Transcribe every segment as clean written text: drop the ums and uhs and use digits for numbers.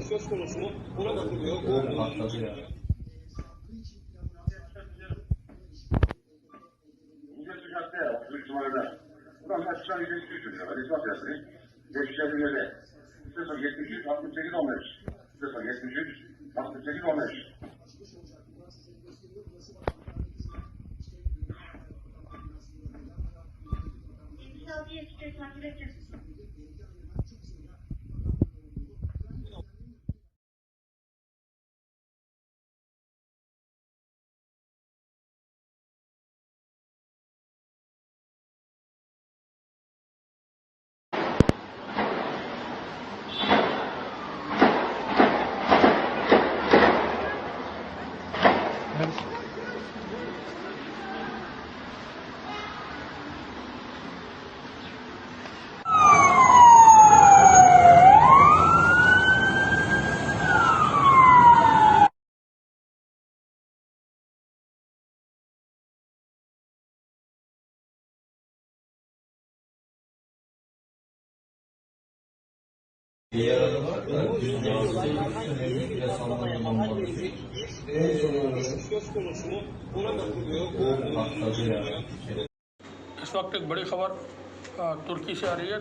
söz konusu mu? Buna bakılıyor. Öyle patladı ya. Burası cadde ya, Türk numarada. Buradan aşağı bir geçiş sürüyor. İspat yazıyı. Geçişlerin yeri. 073 68 15. 073 68 15. takip edeceğiz. Diğer araba söz konusu mu? Buna bakılıyor. öyle patladı ya. इस वक्त एक बड़ी खबर तुर्की से आ रही है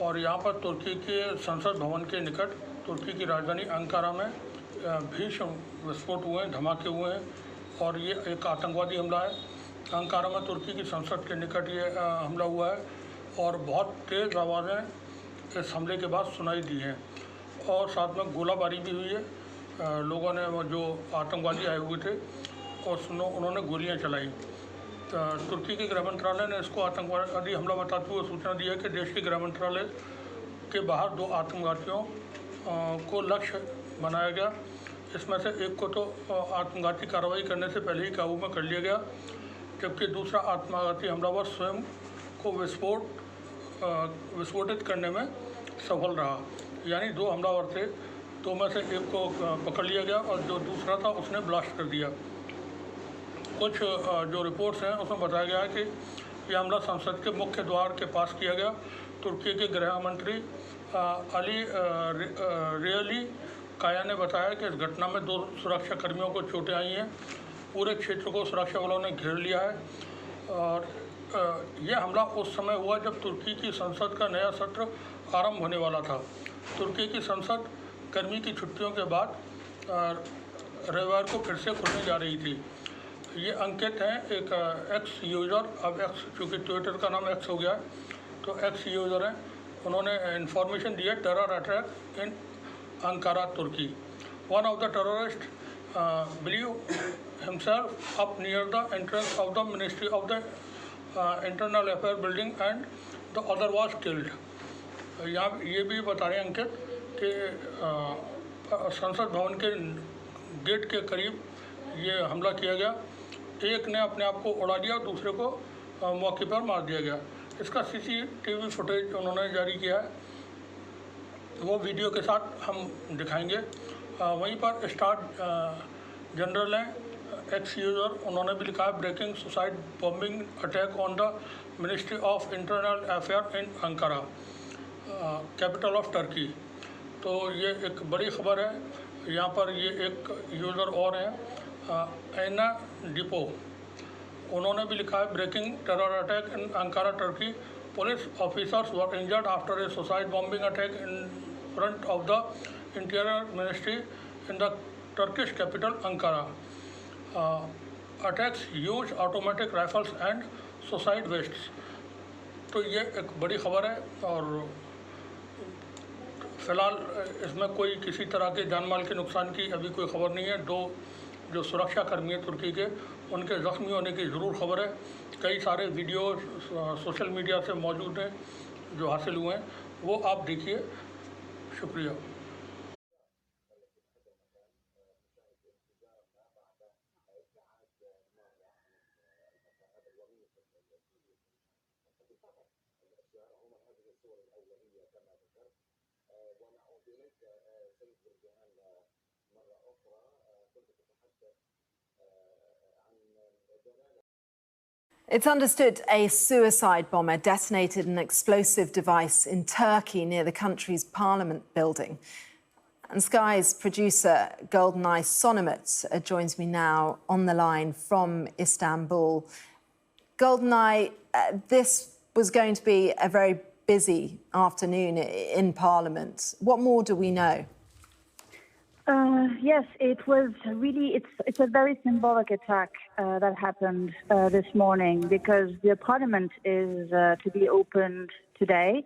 और यहाँ पर तुर्की के संसद भवन के निकट तुर्की की राजधानी अंकारा में भीषण विस्फोट हुए हैं, धमाके हुए हैं और ये एक आतंकवादी हमला है। अंकारा में तुर्की की संसद के निकट ये हमला हुआ है और बहुत तेज़ आवाज़ें इस हमले के बाद सुनाई दी हैं और साथ में गोलाबारी भी हुई है। लोगों ने वो जो आतंकवादी आए हुए थे और उन्होंने गोलियां चलाई। तुर्की के गृह मंत्रालय ने इसको आतंकवादी हमला बताते हुए सूचना दी है कि देश के गृह मंत्रालय के बाहर 2 आतंकवादियों को लक्ष्य बनाया गया। इसमें से एक को तो आत्मघाती कार्रवाई करने से पहले ही काबू में कर लिया गया, जबकि दूसरा आत्मघाती हमलावर स्वयं को विस्फोटित करने में सफल रहा। यानी 2 हमलावर थे, 2 में से एक को पकड़ लिया गया और जो दूसरा था उसने ब्लास्ट कर दिया। कुछ जो रिपोर्ट्स हैं उसमें बताया गया है कि यह हमला संसद के मुख्य द्वार के पास किया गया। तुर्की के गृह मंत्री अली रियली काया ने बताया कि इस घटना में 2 सुरक्षा कर्मियों को चोटें आई हैं। पूरे क्षेत्र को सुरक्षा बलों ने घेर लिया है और यह हमला उस समय हुआ जब तुर्की की संसद का नया सत्र आरंभ होने वाला था। तुर्की की संसद गर्मी की छुट्टियों के बाद रविवार को फिर से खुलने जा रही थी। ये अंकित हैं, एक एक्स यूज़र, अब एक्स चूँकि ट्विटर का नाम एक्स हो गया तो एक्स यूज़र हैं। उन्होंने इन्फॉर्मेशन दी है टेरर अटैक इन अंकारा तुर्की। One of the terrorist believe himself up near the entrance of the ministry of the internal affair building and the other was killed. यहाँ ये भी बता रहे हैं अंकित कि संसद भवन के गेट के करीब ये हमला किया गया। एक ने अपने आप को उड़ा दिया, दूसरे को मौके पर मार दिया गया। इसका CCTV फुटेज उन्होंने जारी किया है, वो वीडियो के साथ हम दिखाएंगे। वहीं पर स्टार जनरल हैं एक्स यूज़र, उन्होंने भी लिखा है breaking suicide bombing attack on the ministry of internal affair in Ankara capital of Turkey. तो ये एक बड़ी खबर है। यहाँ पर ये एक यूज़र और हैं एना डिपो, उन्होंने भी लिखा है breaking terror attack in Ankara Turkey, police officers were injured after a suicide bombing attack in front of the interior ministry in the Turkish capital Ankara. Attacks use automatic rifles and suicide vests. तो ये एक बड़ी खबर है और फ़िलहाल इसमें कोई किसी तरह के जान माल के नुकसान की अभी कोई खबर नहीं है। 2 जो सुरक्षा कर्मी हैं तुर्की के, उनके ज़ख्मी होने की ज़रूर खबर है। कई सारे वीडियो सोशल मीडिया से मौजूद हैं जो हासिल हुए हैं, वो आप देखिए। शुक्रिया। It's understood a suicide bomber detonated an explosive device in Turkey near the country's parliament building. And Sky's producer, Goldeneye Sonomot, joins me now on the line from Istanbul. Goldeneye, this was going to be a very busy afternoon in Parliament. What more do we know? Yes, it was really, it's a very symbolic attack that happened this morning, because the Parliament is to be opened today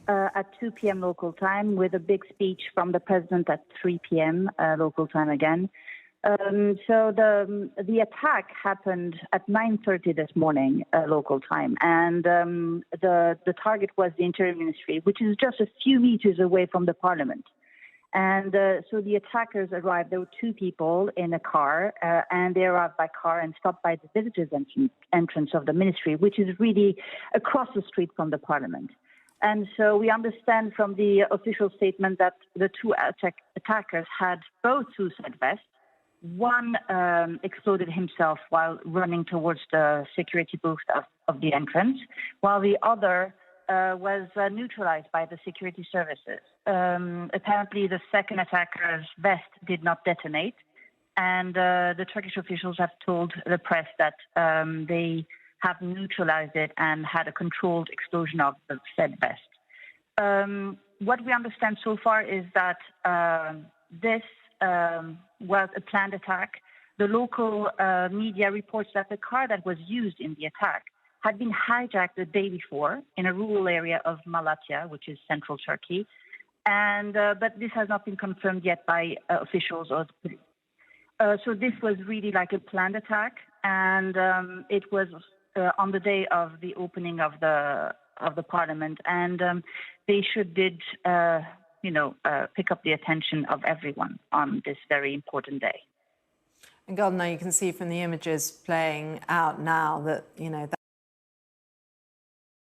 at 2 p.m. local time, with a big speech from the President at 3 p.m. Local time again. So the attack happened at 9:30 this morning local time, and the target was the Interior Ministry, which is just a few meters away from the Parliament. And so the attackers arrived. There were two people in a car, and they arrived by car and stopped by the visitors' entrance of the ministry, which is really across the street from the Parliament. And so we understand from the official statement that the two attackers had both suicide vests. One exploded himself while running towards the security booth of the entrance, while the other was neutralized by the security services. Apparently, the second attacker's vest did not detonate, and the Turkish officials have told the press that they have neutralized it and had a controlled explosion of the said vest. What we understand so far is that this was a planned attack. The local media reports that the car that was used in the attack had been hijacked the day before in a rural area of Malatya, which is central Turkey, and but this has not been confirmed yet by officials or the police. So this was really like a planned attack, and it was on the day of the opening of the Parliament, and they did pick up the attention of everyone on this very important day. And Goldeneye, you can see from the images playing out now that,